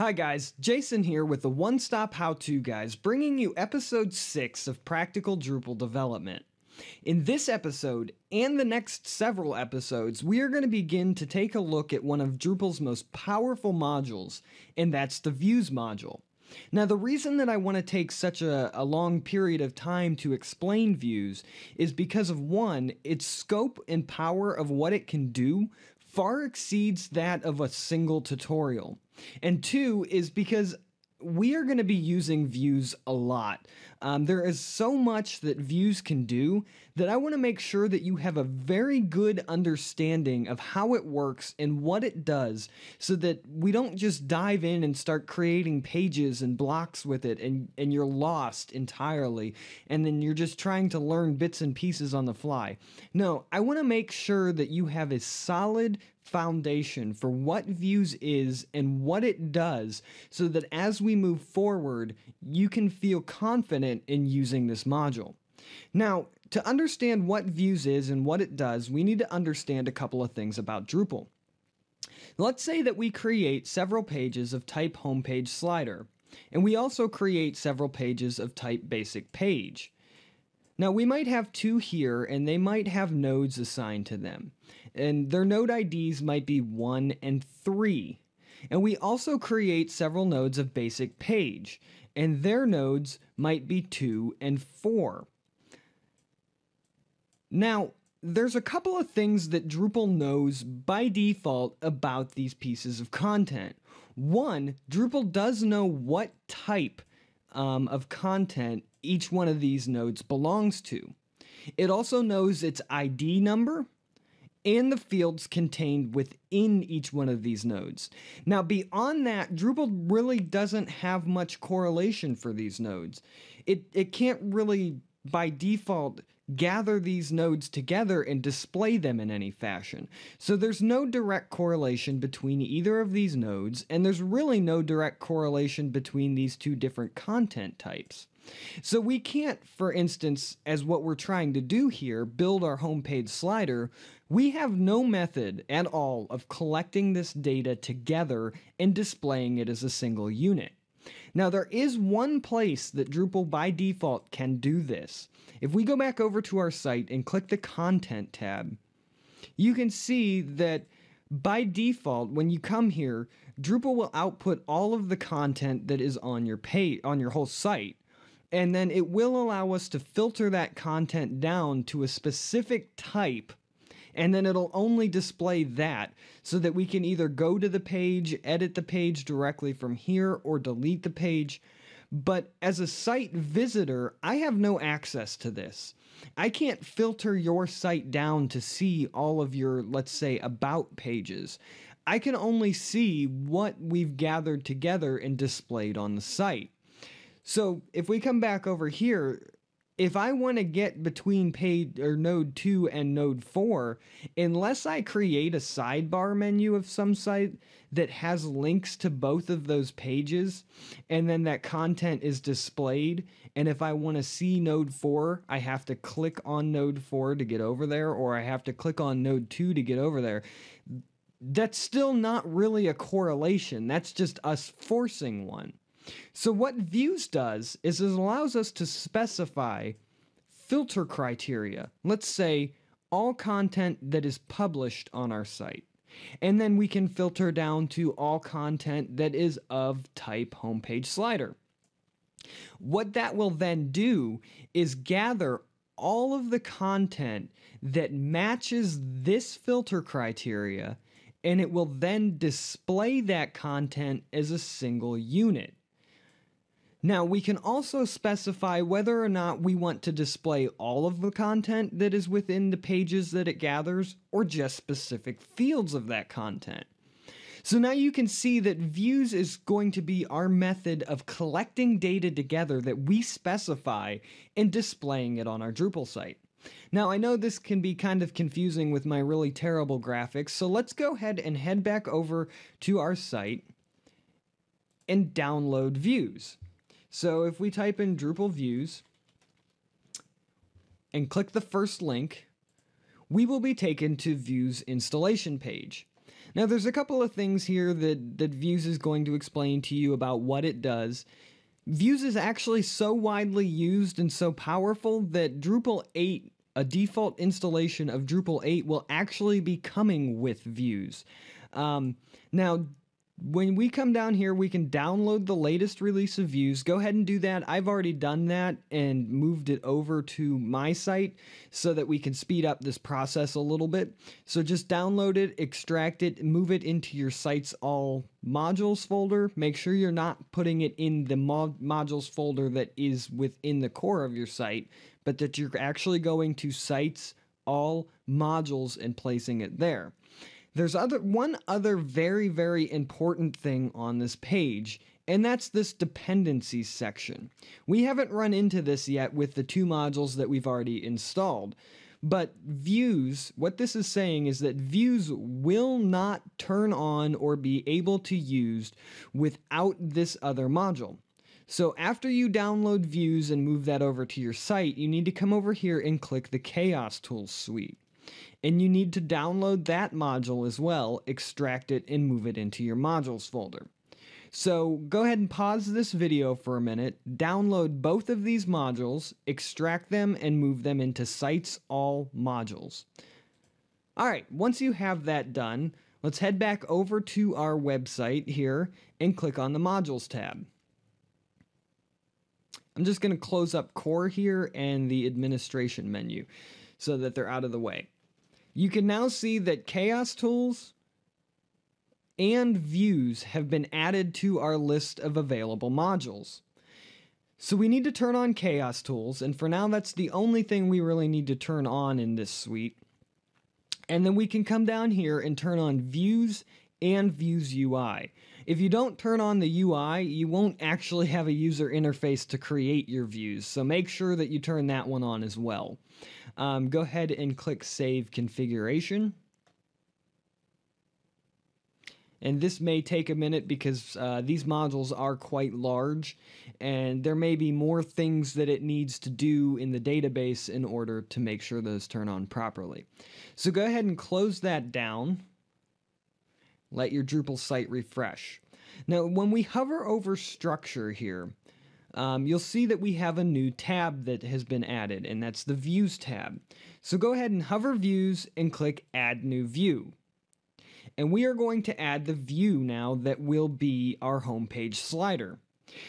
Hi guys, Jason here with the One Stop How To Guys, bringing you episode 6 of Practical Drupal Development. In this episode, and the next several episodes, we are going to begin to take a look at one of Drupal's most powerful modules, and that's the Views module. Now, the reason that I want to take such a long period of time to explain Views is because of one, its scope and power of what it can do far exceeds that of a single tutorial. And two is because we are going to be using Views a lot. There is so much that Views can do that I want to make sure that you have a very good understanding of how it works and what it does so that we don't just dive in and start creating pages and blocks with it and you're lost entirely and then you're just trying to learn bits and pieces on the fly. No, I want to make sure that you have a solid foundation for what Views is and what it does so that as we move forward, you can feel confident in using this module. Now, to understand what Views is and what it does, we need to understand a couple of things about Drupal. Let's say that we create several pages of type homepage slider, and we also create several pages of type basic page. Now, we might have two here, and they might have nodes assigned to them. And their node IDs might be 1 and 3. And we also create several nodes of basic page, and their nodes might be 2 and 4. Now, there's a couple of things that Drupal knows by default about these pieces of content. One, Drupal does know what type of content each one of these nodes belongs to. It also knows its ID number and the fields contained within each one of these nodes. Now, beyond that, Drupal really doesn't have much correlation for these nodes. It can't really, by default, gather these nodes together and display them in any fashion. So there's no direct correlation between either of these nodes, and there's really no direct correlation between these two different content types. So we can't, for instance, as what we're trying to do here, build our homepage slider, we have no method at all of collecting this data together and displaying it as a single unit. Now, there is one place that Drupal by default can do this. If we go back over to our site and click the Content tab, you can see that by default, when you come here, Drupal will output all of the content that is on your page, on your whole site. And then it will allow us to filter that content down to a specific type, and then it'll only display that so that we can either go to the page, edit the page directly from here, or delete the page. But as a site visitor, I have no access to this. I can't filter your site down to see all of your, let's say, about pages. I can only see what we've gathered together and displayed on the site. So if we come back over here, if I want to get between page or node 2 and node 4, unless I create a sidebar menu of some site that has links to both of those pages, and then that content is displayed, and if I want to see node 4, I have to click on node 4 to get over there, or I have to click on node 2 to get over there. That's still not really a correlation. That's just us forcing one. So what Views does is it allows us to specify filter criteria. Let's say all content that is published on our site. And then we can filter down to all content that is of type homepage slider. What that will then do is gather all of the content that matches this filter criteria, and it will then display that content as a single unit. Now, we can also specify whether or not we want to display all of the content that is within the pages that it gathers, or just specific fields of that content. So now you can see that Views is going to be our method of collecting data together that we specify and displaying it on our Drupal site. Now, I know this can be kind of confusing with my really terrible graphics, so let's go ahead and head back over to our site and download Views. So if we type in Drupal Views and click the first link, we will be taken to Views installation page. Now, there's a couple of things here that Views is going to explain to you about what it does. Views is actually so widely used and so powerful that Drupal 8, a default installation of Drupal 8, will actually be coming with Views. Now, when we come down here, we can download the latest release of Views. Go ahead and do that. I've already done that and moved it over to my site so that we can speed up this process a little bit. So just download it, extract it, move it into your site's all modules folder. Make sure you're not putting it in the modules folder that is within the core of your site, but that you're actually going to sites all modules and placing it there. There's one other very, very important thing on this page, and that's this dependencies section. We haven't run into this yet with the 2 modules that we've already installed, but Views, what this is saying is that Views will not turn on or be able to use without this other module. So after you download Views and move that over to your site, you need to come over here and click the Chaos Tools suite. And you need to download that module as well, extract it, and move it into your modules folder. So go ahead and pause this video for a minute, download both of these modules, extract them, and move them into Sites All Modules. Alright, once you have that done, let's head back over to our website here and click on the Modules tab. I'm just going to close up Core here and the Administration menu so that they're out of the way. You can now see that Chaos Tools and Views have been added to our list of available modules. So we need to turn on Chaos Tools, and for now that's the only thing we really need to turn on in this suite. And then we can come down here and turn on Views and Views UI. If you don't turn on the UI, you won't actually have a user interface to create your views, so make sure that you turn that one on as well. Go ahead and click Save Configuration. And this may take a minute because these modules are quite large, and there may be more things that it needs to do in the database in order to make sure those turn on properly. So go ahead and close that down. Let your Drupal site refresh. Now, when we hover over Structure here, you'll see that we have a new tab that has been added, and that's the Views tab. So go ahead and hover Views and click Add New View. And we are going to add the view now that will be our homepage slider.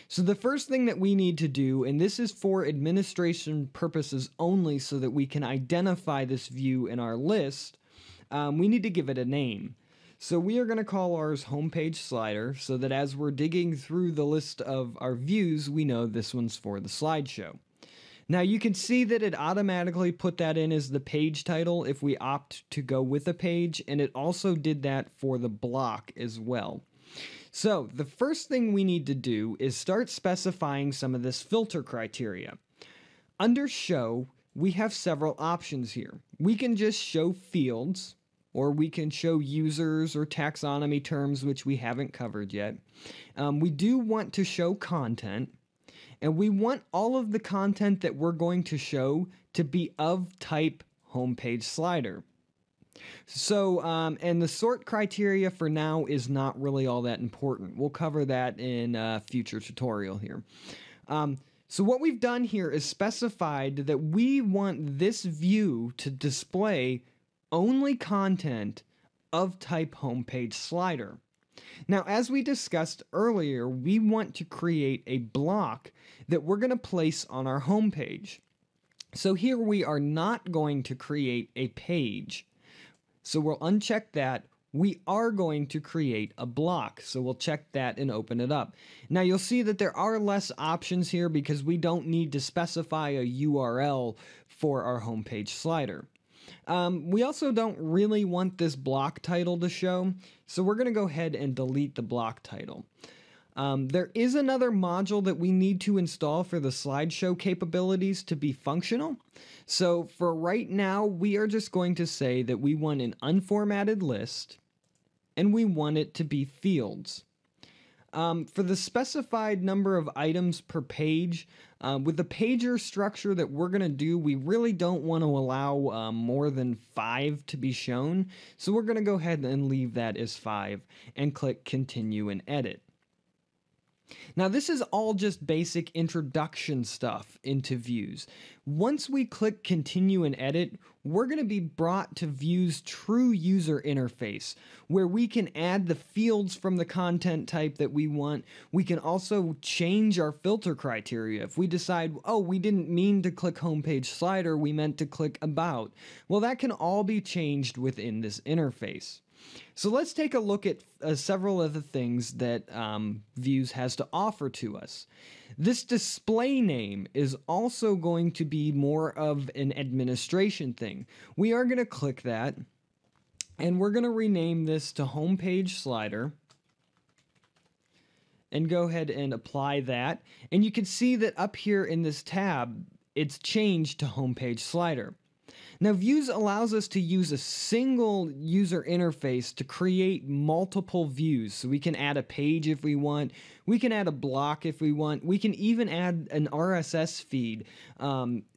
So the first thing that we need to do, and this is for administration purposes only so that we can identify this view in our list, we need to give it a name. So we are going to call ours homepage slider so that as we're digging through the list of our views, we know this one's for the slideshow. Now you can see that it automatically put that in as the page title if we opt to go with a page, and it also did that for the block as well. So the first thing we need to do is start specifying some of this filter criteria. Under Show, we have several options here. We can just show fields, or we can show users or taxonomy terms, which we haven't covered yet. We do want to show content, and we want all of the content that we're going to show to be of type homepage slider. So, and the sort criteria for now is not really all that important. We'll cover that in a future tutorial here. So what we've done here is specified that we want this view to display only content of type homepage slider. Now, as we discussed earlier, we want to create a block that we're going to place on our homepage. So here we are not going to create a page. So we'll uncheck that. We are going to create a block. So we'll check that and open it up. Now you'll see that there are less options here because we don't need to specify a URL for our homepage slider. We also don't really want this block title to show, so we're going to go ahead and delete the block title. There is another module that we need to install for the slideshow capabilities to be functional. So for right now, we are just going to say that we want an unformatted list, and we want it to be fields. For the specified number of items per page, with the pager structure that we're going to do, we really don't want to allow more than 5 to be shown. So we're going to go ahead and leave that as 5 and click Continue and Edit. Now this is all just basic introduction stuff into Views. Once we click Continue and Edit, we're going to be brought to Views' true user interface, where we can add the fields from the content type that we want. We can also change our filter criteria. If we decide, oh, we didn't mean to click Homepage Slider, we meant to click About. Well, that can all be changed within this interface. So let's take a look at several of the things that Views has to offer to us. This display name is also going to be more of an administration thing. We are going to click that, and we're going to rename this to Homepage Slider, and go ahead and apply that. And you can see that up here in this tab, it's changed to Homepage Slider. Now, Views allows us to use a single user interface to create multiple views. So we can add a page if we want. We can add a block if we want. We can even add an RSS feed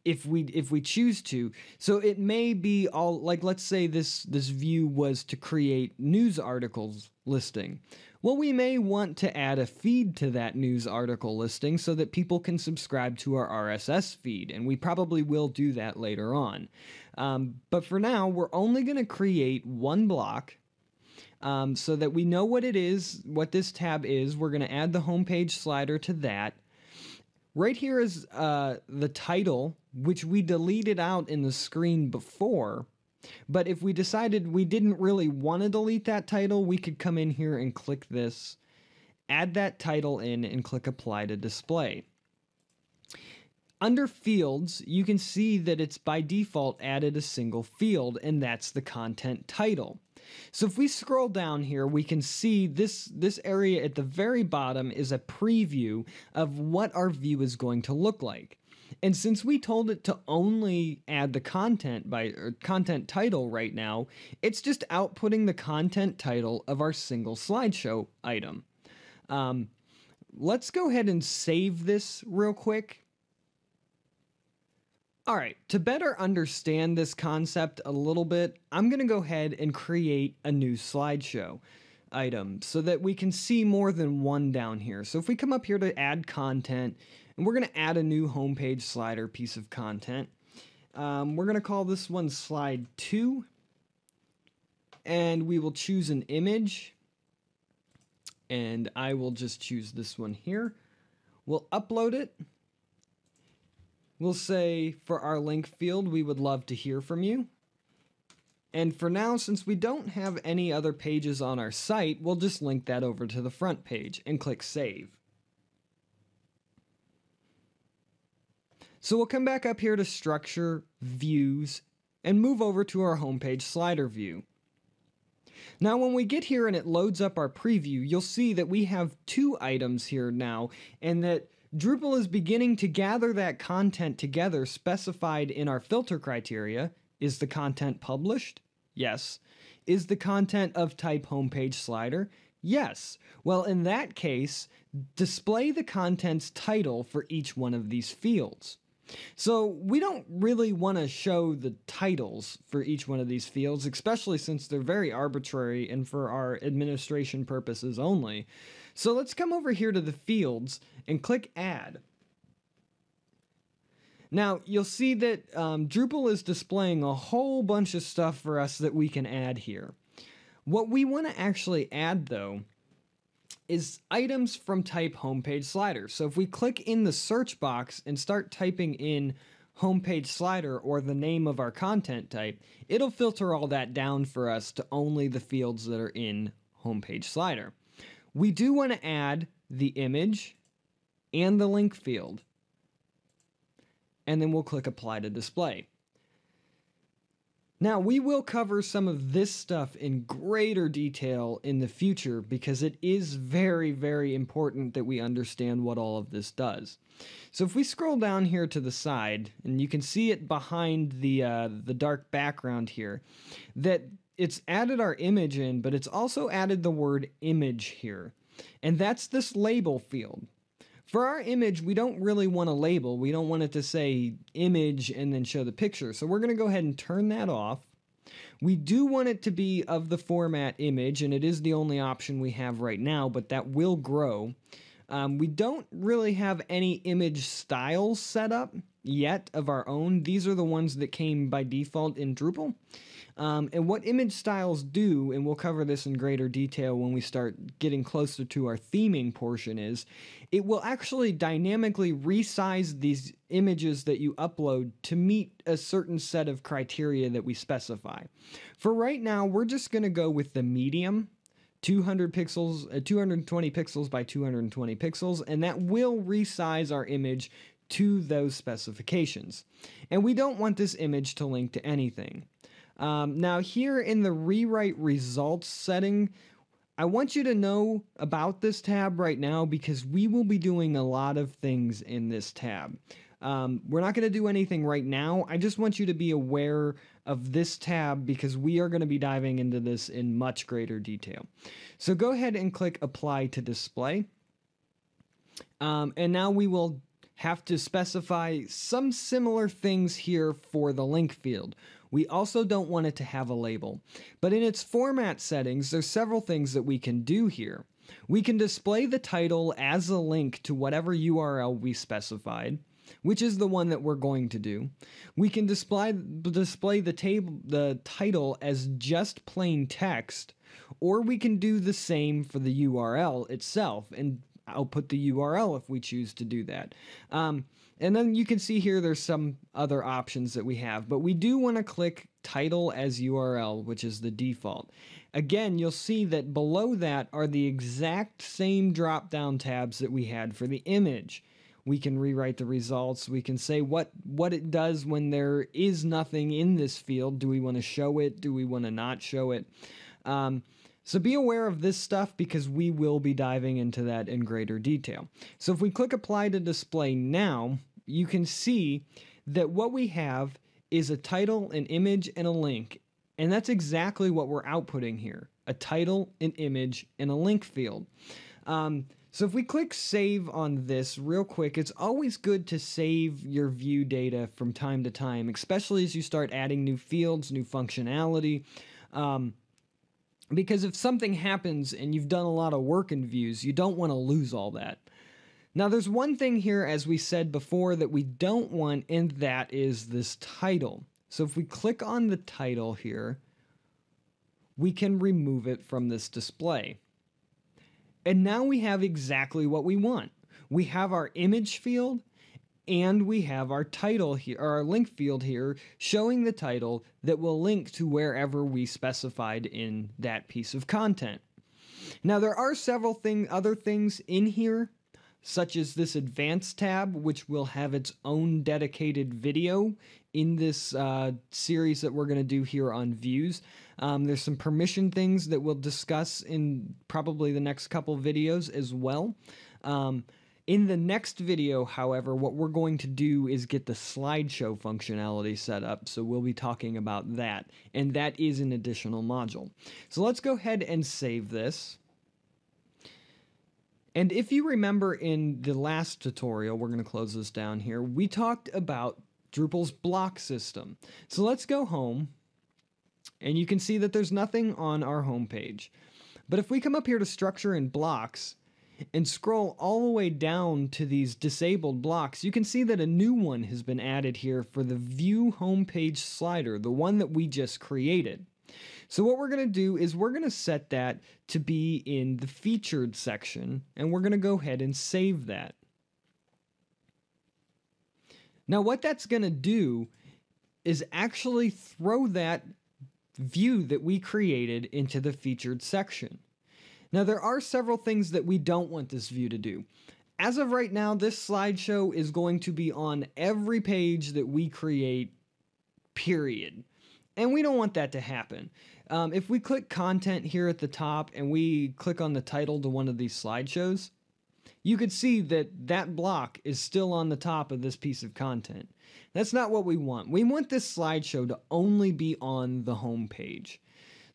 if we choose to. So it may be all, like, let's say this view was to create news articles listing. Well, we may want to add a feed to that news article listing so that people can subscribe to our RSS feed, and we probably will do that later on. But for now, we're only going to create one block so that we know what it is, what this tab is. We're going to add the homepage slider to that. Right here is the title, which we deleted out in the screen before. But if we decided we didn't really want to delete that title, we could come in here and click this, add that title in, and click Apply to Display. Under Fields, you can see that it's by default added a single field, and that's the content title. So if we scroll down here, we can see this area at the very bottom is a preview of what our view is going to look like. And since we told it to only add the content title right now, it's just outputting the content title of our single slideshow item. Let's go ahead and save this real quick. All right, to better understand this concept a little bit, I'm going to go ahead and create a new slideshow item so that we can see more than one down here. So if we come up here to add content, and we're going to add a new homepage slider piece of content. We're going to call this one slide 2. And we will choose an image. And I will just choose this one here. We'll upload it. We'll say for our link field, we would love to hear from you. And for now, since we don't have any other pages on our site, we'll just link that over to the front page and click Save. So we'll come back up here to Structure, Views, and move over to our homepage slider view. Now when we get here and it loads up our preview, you'll see that we have 2 items here now, and that Drupal is beginning to gather that content together specified in our filter criteria. Is the content published? Yes. Is the content of type homepage slider? Yes. Well, in that case, display the content's title for each one of these fields. So we don't really want to show the titles for each one of these fields, especially since they're very arbitrary and for our administration purposes only. So let's come over here to the fields and click Add. Now, you'll see that Drupal is displaying a whole bunch of stuff for us that we can add here. What we want to actually add, though, is items from type homepage slider. So if we click in the search box and start typing in homepage slider or the name of our content type, it'll filter all that down for us to only the fields that are in homepage slider. We do want to add the image and the link field. And then we'll click Apply to Display. Now, we will cover some of this stuff in greater detail in the future because it is very, very important that we understand what all of this does. So if we scroll down here to the side, and you can see it behind the dark background here, that it's added our image in, but it's also added the word image here. and that's this label field. For our image, we don't really want a label. We don't want it to say image and then show the picture. So we're going to go ahead and turn that off. We do want it to be of the format image, and it is the only option we have right now, but that will grow. We don't really have any image styles set up yet of our own. These are the ones that came by default in Drupal. And what image styles do, and we'll cover this in greater detail when we start getting closer to our theming portion, is it will actually dynamically resize these images that you upload to meet a certain set of criteria that we specify. For right now, we're just going to go with the medium, 200 pixels, 220 pixels by 220 pixels, and that will resize our image to those specifications. And we don't want this image to link to anything. Now here in the rewrite results setting, I want you to know about this tab right now because we will be doing a lot of things in this tab. We're not going to do anything right now. I just want you to be aware of this tab because we are going to be diving into this in much greater detail. So go ahead and click Apply to Display. And now we will have to specify some similar things here for the link field. We also don't want it to have a label. But in its format settings, there's several things that we can do here. We can display the title as a link to whatever URL we specified, which is the one that we're going to do. We can display the title as just plain text, or we can do the same for the URL itself and output the URL if we choose to do that. And then you can see here there's some other options that we have, but we do want to click title as URL, which is the default. Again, you'll see that below that are the exact same drop-down tabs that we had for the image. We can rewrite the results. We can say what it does when there is nothing in this field. Do we want to show it? Do we want to not show it? So be aware of this stuff because we will be diving into that in greater detail. So if we click Apply to Display now, you can see that what we have is a title, an image, and a link. And that's exactly what we're outputting here. A title, an image, and a link field. So if we click Save on this real quick, it's always good to save your view data from time to time, especially as you start adding new fields, new functionality. Because if something happens and you've done a lot of work in views, you don't want to lose all that. Now there's one thing here, as we said before, that we don't want, and that is this title. So if we click on the title here, we can remove it from this display. And now we have exactly what we want. We have our image field, and we have our title here, or our link field here, showing the title that will link to wherever we specified in that piece of content. Now there are several other things in here, such as this advanced tab, which will have its own dedicated video in this series that we're going to do here on views. There's some permission things that we'll discuss in probably the next couple videos as well. In the next video, however, what we're going to do is get the slideshow functionality set up, so we'll be talking about that, and that is an additional module. So let's go ahead and save this. And if you remember in the last tutorial, we're going to close this down here, we talked about Drupal's block system. So let's go home, and you can see that there's nothing on our home page. But if we come up here to Structure and Blocks, and scroll all the way down to these disabled blocks, you can see that a new one has been added here for the View Homepage slider, the one that we just created. So what we're going to do is we're going to set that to be in the Featured section, and we're going to go ahead and save that. Now what that's going to do is actually throw that view that we created into the Featured section. Now there are several things that we don't want this view to do. As of right now, this slideshow is going to be on every page that we create, period. And we don't want that to happen. If we click Content here at the top and we click on the title to one of these slideshows, you could see that that block is still on the top of this piece of content. That's not what we want. We want this slideshow to only be on the home page.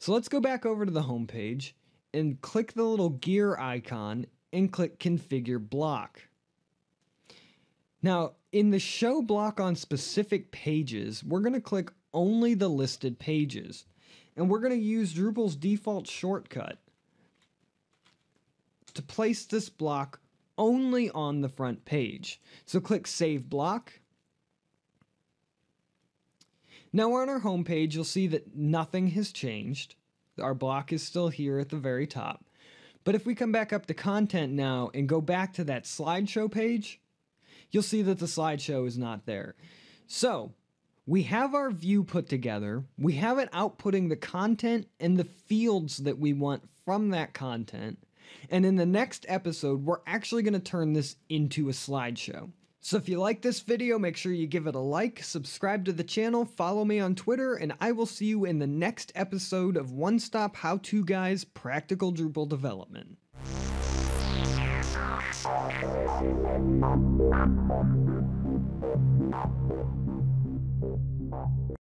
So let's go back over to the home page. and click the little gear icon and click Configure Block. Now, in the Show Block on Specific Pages, we're going to click only the listed pages. And we're going to use Drupal's default shortcut to place this block only on the front page. So click Save Block. Now on our home page, you'll see that nothing has changed. Our block is still here at the very top. But if we come back up to content now and go back to that slideshow page, you'll see that the slideshow is not there. So we have our view put together. We have it outputting the content and the fields that we want from that content. And in the next episode, we're actually going to turn this into a slideshow. So if you like this video, make sure you give it a like, subscribe to the channel, follow me on Twitter, and I will see you in the next episode of One Stop How To Guys Practical Drupal Development.